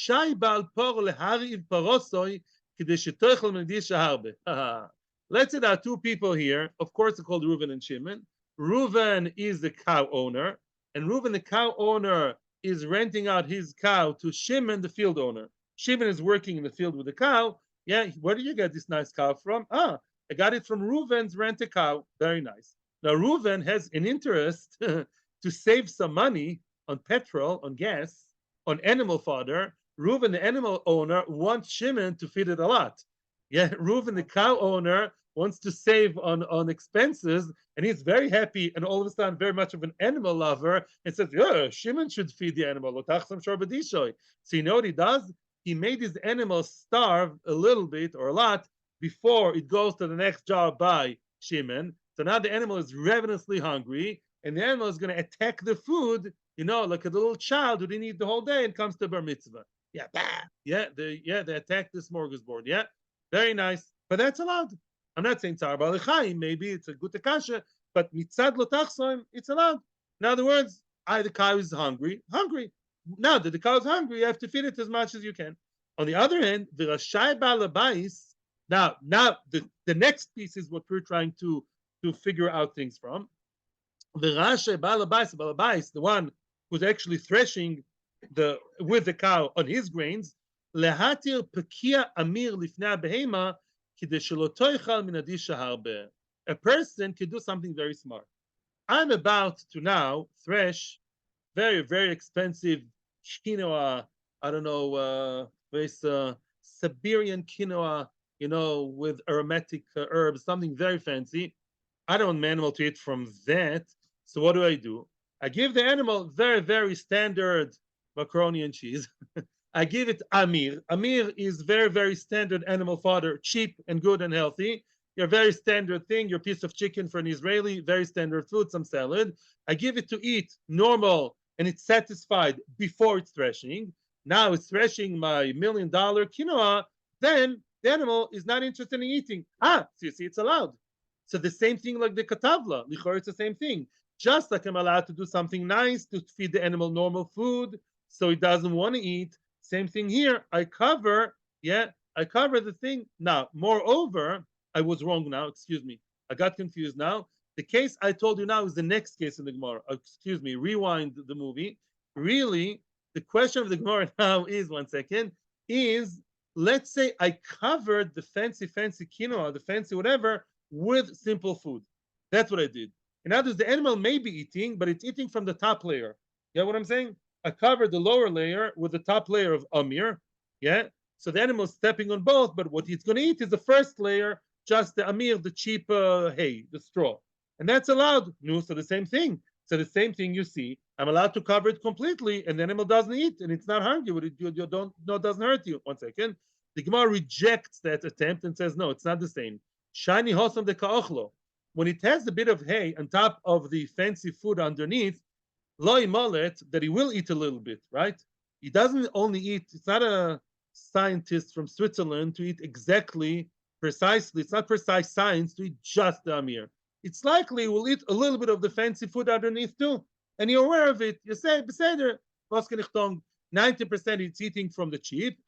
A: say there are two people here. Of course, they're called Reuven and Shimon. Reuven is the cow owner, and Reuven, the cow owner, is renting out his cow to Shimon, the field owner. Shimon is working in the field with the cow, Yeah, where did you get this nice cow from? Ah, I got it from Reuven's rent a cow. Very nice. Now Reuven has an interest to save some money on petrol, on gas, on animal fodder. Reuven, the animal owner, wants Shimon to feed it a lot. Yeah, Reuven, the cow owner, wants to save on expenses, and he's very happy and all of a sudden very much of an animal lover and says, yeah, Shimon should feed the animal. So you know what he does? He made his animal starve a little bit or a lot before it goes to the next job by Shimon. So now the animal is ravenously hungry, and the animal is going to attack the food, like a little child who didn't eat the whole day and comes to bar mitzvah. Yeah, bah. They attack the smorgasbord. Yeah, very nice, but that's allowed. I'm not saying tzar b'alechaim. Maybe it's a good akasha, but mitzad lotachsoim, it's allowed. In other words, the cow is hungry. Now that the cow is hungry, you have to feed it as much as you can. On the other hand, the Rashai Balabais, now the next piece is what we're trying to figure out things from. The Rashai Balabais, the one who's actually threshing with the cow on his grains, lehatir pekia amir lifnei behema kidei shelo toichal min adisha harbe. A person can do something very smart. I'm about to now thresh very, very expensive quinoa. I don't know, this Siberian quinoa, with aromatic herbs, something very fancy. I don't want my animal to eat from that. So what do? I give the animal very, very standard macaroni and cheese. I give it Amir. Amir is very, very standard animal fodder, cheap and good and healthy. Your very standard thing, your piece of chicken for an Israeli, very standard food, some salad. I give it to eat normal and it's satisfied before it's threshing. Now it's threshing my $1 million quinoa, then the animal is not interested in eating. So you see, it's allowed. So the same thing like the katavla, lichor, it's the same thing. Just like I'm allowed to do something nice to feed the animal normal food, so it doesn't want to eat. Same thing here. I cover the thing. Now, moreover, I was wrong now. Excuse me. I got confused now. The case I told you now is the next case in the Gemara. Excuse me. Rewind the movie. Really, the question of the Gemara now is, one second, is let's say I covered the fancy quinoa, the fancy whatever, with simple food. That's what I did. In other words, the animal may be eating, but it's eating from the top layer. You know what I'm saying? I covered the lower layer with the top layer of Amir. Yeah. So the animal is stepping on both, but what it's going to eat is the first layer, just the Amir, the cheap hay, the straw. And that's allowed. No, so the same thing. So the same thing you see, I'm allowed to cover it completely, and the animal doesn't eat, and it's not hungry. It doesn't hurt you. One second. The Gemara rejects that attempt and says, no, it's not the same. Shani hosam de ka'ochlo. When it has a bit of hay on top of the fancy food underneath, loy mullet, that he will eat a little bit, right? He doesn't only eat, it's not a scientist from Switzerland to eat exactly, precisely, it's not precise science to eat just the Amir. It's likely he will eat a little bit of the fancy food underneath too. And you're aware of it. You say, Beseder, 90% it's eating from the cheap.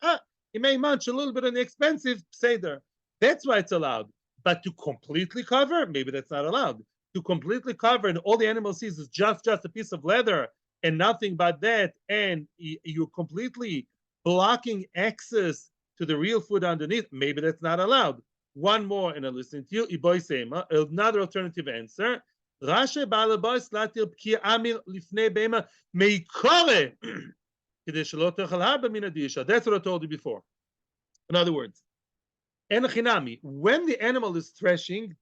A: He may munch a little bit on the expensive, Beseder. That's why it's allowed. But to completely cover, maybe that's not allowed. To completely cover and all the animal sees is just a piece of leather and nothing but that, and you're completely blocking access to the real food underneath, maybe that's not allowed. One more, and I listen to you. Another alternative answer. Rashi balabois latir pki amir lifnei bema meikore kidei shelo techel harba min hadisha. That's what I told you before. In other words, enochinami, when the animal is threshing,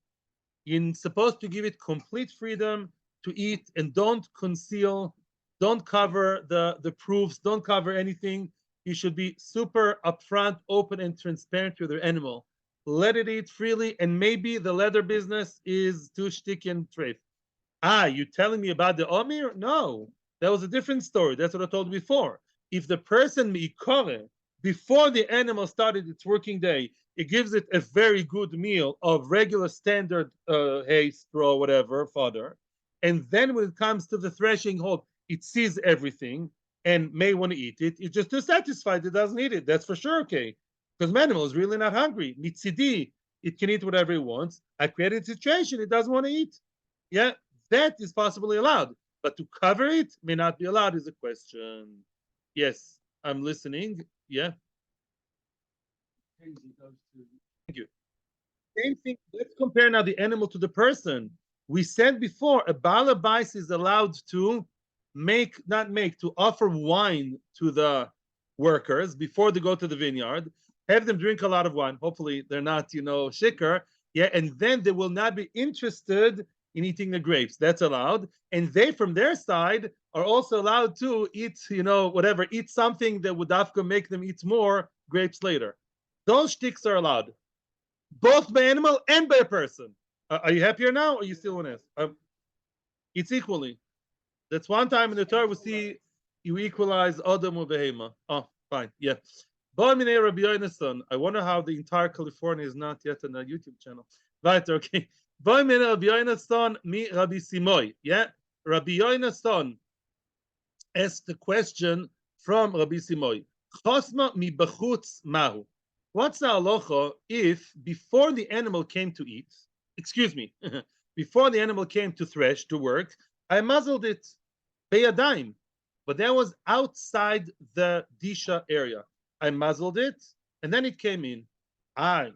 A: you're supposed to give it complete freedom to eat and don't conceal, don't cover the proofs, don't cover anything. You should be super upfront, open, and transparent with your animal. Let it eat freely, and maybe the leather business is too shtick and treif. You telling me about the Omir? No, that was a different story. That's what I told you before. If the person miikore, before the animal started its working day, it gives it a very good meal of regular standard hay, straw, whatever, fodder. And then when it comes to the threshing hole, it sees everything and may want to eat it. It's just too satisfied it doesn't eat it. That's for sure okay. Because the animal is really not hungry. Mitzidi, it can eat whatever it wants. I created a situation it doesn't want to eat. Yeah, that is possibly allowed. But to cover it may not be allowed is a question. Yes, I'm listening. Yeah. Thank you. Same thing. Let's compare now the animal to the person. We said before a balabais is allowed to to offer wine to the workers before they go to the vineyard, have them drink a lot of wine. Hopefully, they're not, shikar. Yeah, and then they will not be interested in eating the grapes. That's allowed. And they, from their side, are also allowed to eat, eat something that would have to make them eat more grapes later. Those shticks are allowed both by animal and by a person. Are you happier now, or you still want to ask? It's equally. That's one time in the Torah we see you equalize Adam with Behema. Oh, fine, yeah. Rabbi Yonason. I wonder how the entire California is not yet on a YouTube channel. Right, okay. Rabbi Yonason, mi Rabbi Simoy. Yeah, Rabbi Yonason asked the question from Rabbi Simoy. Chosma mi bachutz mahu. What's the halacha if before the animal came to eat, excuse me, before the animal came to thresh, to work, I muzzled it, beyadayim, but that was outside the disha area. I muzzled it, and then it came in.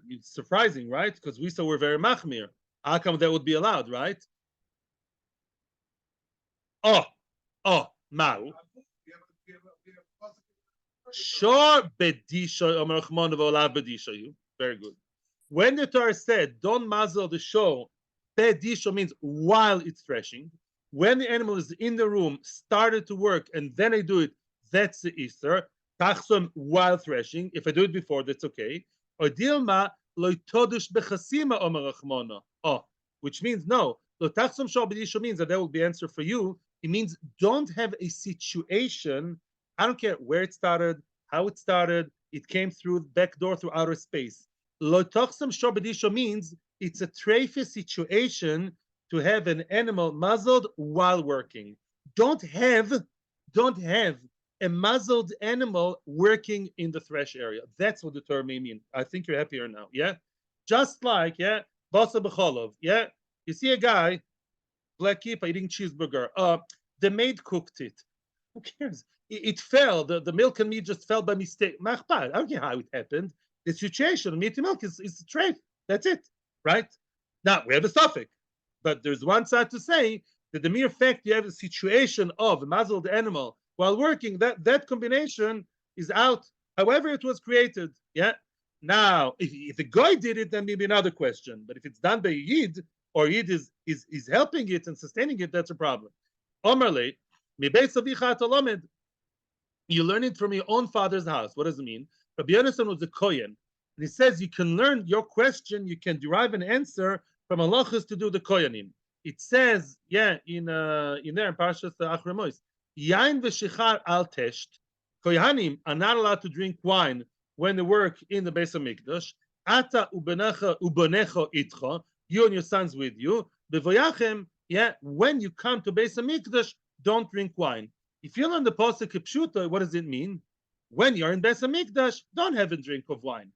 A: It's surprising, right? Because we saw we're very machmir. How come that would be allowed, right? Oh, mau. Sure, bedisha, very good. When the Torah said, don't muzzle the show, bedisha means while it's threshing. When the animal is in the room, started to work, and then I do it, that's the Easter. Tachson while threshing. If I do it before, that's okay. Or dilma loitodush bechasima omer rachmona. Oh, which means no. Lo tachson shor bedisha means that will be answer for you. It means don't have a situation. I don't care where it started, how it started. It came through the back door through outer space. Lo tachson shor bedisha means it's a treifa situation to have an animal muzzled while working. Don't have a muzzled animal working in the thresh area. That's what the term may mean. I think you're happier now. Yeah, just like basa b'cholov. Yeah, you see a guy, black kippa, eating cheeseburger. The maid cooked it. Who cares? It fell. The milk and meat just fell by mistake. I don't care how it happened. The situation, meat and milk, is a trait. That's it, right? Now we have a suffix. But there's one side to say that the mere fact you have a situation of a muzzled animal while working, that combination is out. However, it was created. Yeah. Now, if a guy did it, then maybe another question. But if it's done by a Yid, or Yid is helping it and sustaining it, that's a problem. Omerle, you learn it from your own father's house. What does it mean? Rabbi Yonason was a Kohen. And he says you can learn your question, you can derive an answer from halachas to do the koyanim. It says, in there in Parshas Achremois, yain v'shichar al tesht. Koyanim are not allowed to drink wine when they work in the Beis Hamikdash. Ata ubenecha itcha, you and your sons with you. Bevoyachem, when you come to Beis Hamikdash, don't drink wine. If you learn the pasuk kipshuta, what does it mean? When you're in Beis Hamikdash, don't have a drink of wine.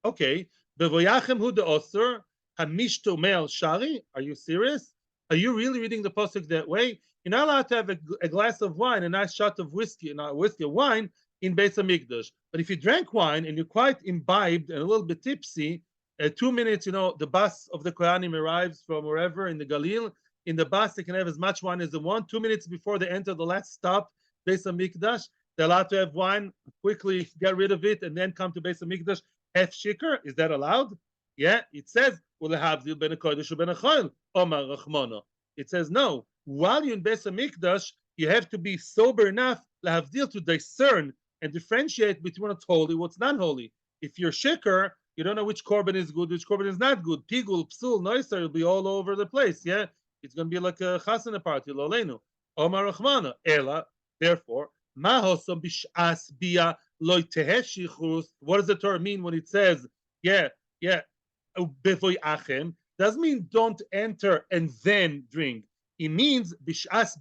A: Okay, bevoyachem hu de osir. Hamishto me'al shari? Are you serious? Are you really reading the pasuk that way? You're not allowed to have a glass of wine, a nice shot of whiskey, not whiskey, wine in Beis Hamikdash. But if you drank wine and you're quite imbibed and a little bit tipsy, 2 minutes, the bus of the Kohanim arrives from wherever in the Galil. In the bus, they can have as much wine as they want. 2 minutes before they enter the last stop, Beis Hamikdash, they're allowed to have wine, quickly get rid of it, and then come to Beis Hamikdash. Half shikar, is that allowed? Yeah, it says, it says no. While you're in Beis Hamikdash, you have to be sober enough to discern and differentiate between what's holy, what's not holy. If you're shikar, you don't know which korban is good, which korban is not good. Pigul, psul, noiser will be all over the place. Yeah, it's going to be like a chasana party. Lolenu, Omar Rachmana, Ela. Therefore, mahosam bishas bia loy teheshichus. What does the Torah mean when it says, doesn't mean don't enter and then drink. It means as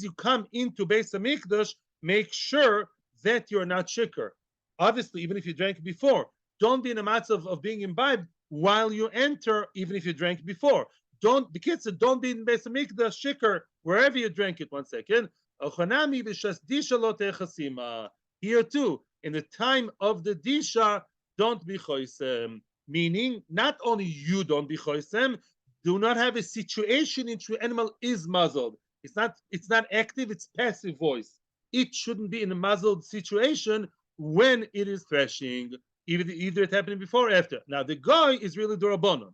A: you come into Beis Hamikdash, make sure that you're not shikar. Obviously, even if you drank before, don't be in a matzav of being imbibed while you enter, even if you drank before. Don't be in Beis Hamikdash shikar wherever you drank it. 1 second. Here too, In the time of the disha, don't be choisem. Meaning, not only you don't be choisem, do not have a situation in which the animal is muzzled. It's not active, it's passive voice. It shouldn't be in a muzzled situation when it is threshing. Either it happened before or after. Now the guy is really the rabbanon.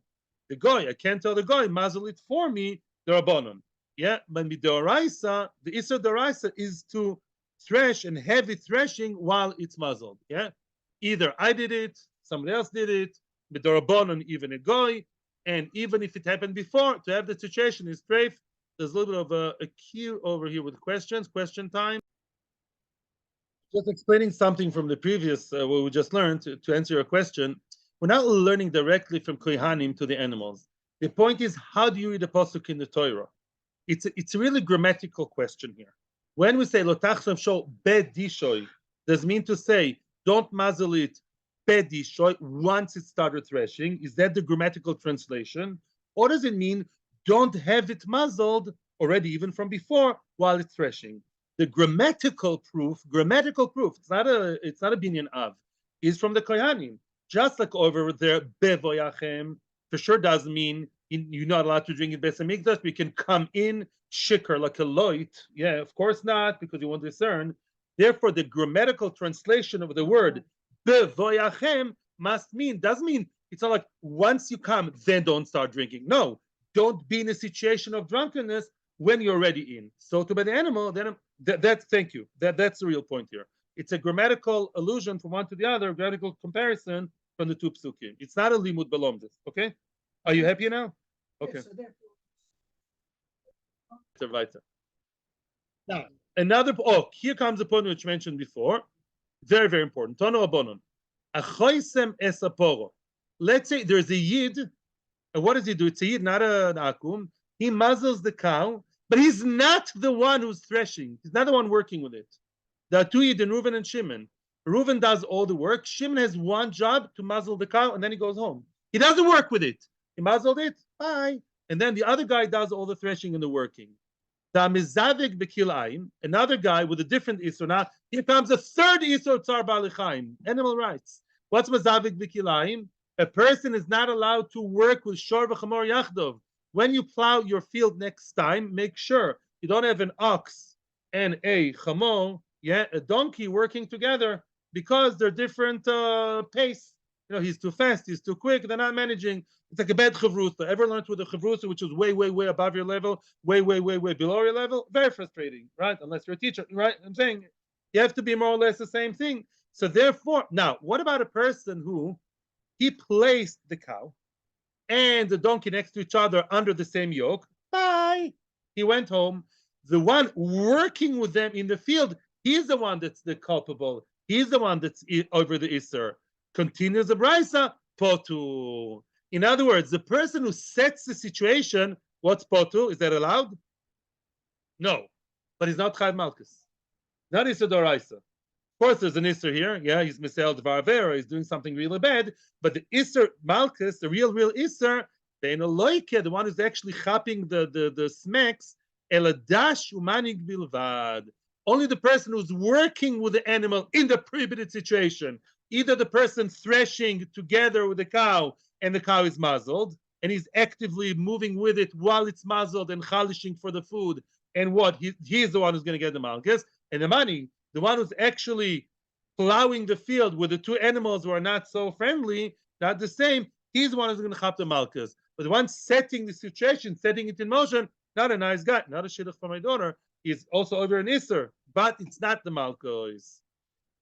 A: The guy, I can't tell the guy, muzzle it for me, the rabbanon. Yeah, but the doraisa, the issa doraisa is to thresh and heavy threshing while it's muzzled. Yeah, either I did it, somebody else did it, but the rabbanon, even a guy, and even if it happened before, to have the situation is strafe. There's a little bit of a queue over here with questions. Question time. Just explaining something from the previous what we just learned to answer your question. We're not learning directly from kohanim to the animals. The point is, how do you read the pasuk in the Torah? It's a really grammatical question here. When we say lotachshav sho bedishoy, does mean to say don't muzzle it bedishoy once it started threshing? Is that the grammatical translation, or does it mean don't have it muzzled already even from before while it's threshing? The grammatical proof, it's not a binyan av, is from the kohanim. Just like over there, bevoyachem, for sure doesn't mean you're not allowed to drink in Beis Hamikdash. We can come in shikar like a loit. Yeah, of course not, because you won't discern. Therefore, the grammatical translation of the word bevoyachem doesn't mean it's not like once you come, then don't start drinking. No, don't be in a situation of drunkenness when you're already in. So to be the animal, then thank you. That's the real point here. It's a grammatical allusion from one to the other, grammatical comparison from the two psukim. It's not a limud belomdus. Okay, are you happy now? Okay. Now another. Oh, here comes the point which mentioned before. Very very important. Tono abonon. Achoisem esaporo. Let's say there's a yid. And what does he do? It's a yid, not an akum. He muzzles the cow, but he's not the one who's threshing. He's not the one working with it. There are two Yidden, Reuven and Shimon. Reuven does all the work. Shimon has one job to muzzle the cow, and then he goes home. He doesn't work with it. He muzzled it, bye. And then the other guy does all the threshing and the working. Another guy with a different Isur. Now, here comes a third Isur Tzar Balichaim, animal rights. What's Mezavik B'kilayim? A person is not allowed to work with Shor v'Chamor Yachdov. When you plow your field next time, make sure you don't have an ox and a chamor, a donkey working together, because they're different pace. He's too fast, he's too quick, they're not managing. It's like a bad chavrusa. Ever learned with a chavrusa which is way, way, way above your level, way, way, way, way below your level? Very frustrating, right? Unless you're a teacher, right? I'm saying you have to be more or less the same thing. So therefore, now, what about a person who he placed the cow and the donkey next to each other under the same yoke? Bye. He went home. The one working with them in the field, he's the one that's the culpable. He's the one that's over the Isser. Continues the Brisa, potu. In other words, the person who sets the situation, what's potu? Is that allowed? No. But he's not Chayv Malkus. Not Isser Doraisa. Of course, there's an Isser here. Yeah, he's Misel Dvar, he's doing something really bad. But the Isser Malkus, the real Isser, the one who's actually chapping the smacks, Eladash Umanig Bilvad. Only the person who's working with the animal in the prohibited situation, either the person threshing together with the cow and the cow is muzzled, and he's actively moving with it while it's muzzled and chalishing for the food, and what? He's the one who's going to get the malchus, and the money, the one who's actually plowing the field with the two animals who are not so friendly, not the same, he's the one who's going to chop the malchus. But the one setting the situation, setting it in motion, not a nice guy, not a shidduch for my daughter, is also over an Isser, but it's not the malchus.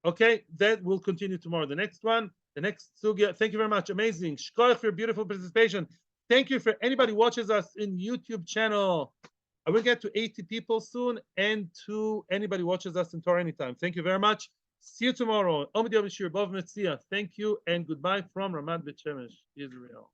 A: Okay, that will continue tomorrow. The next one, the next sugya. Thank you very much. Amazing. Shkoyach for your beautiful participation. Thank you for anybody who watches us in YouTube channel. I will get to 80 people soon, and to anybody who watches us in Torah anytime. Thank you very much. See you tomorrow. Amud Yomi Shiur, Bava Metzia. Thank you and goodbye from Ramat Bet Shemesh, Israel.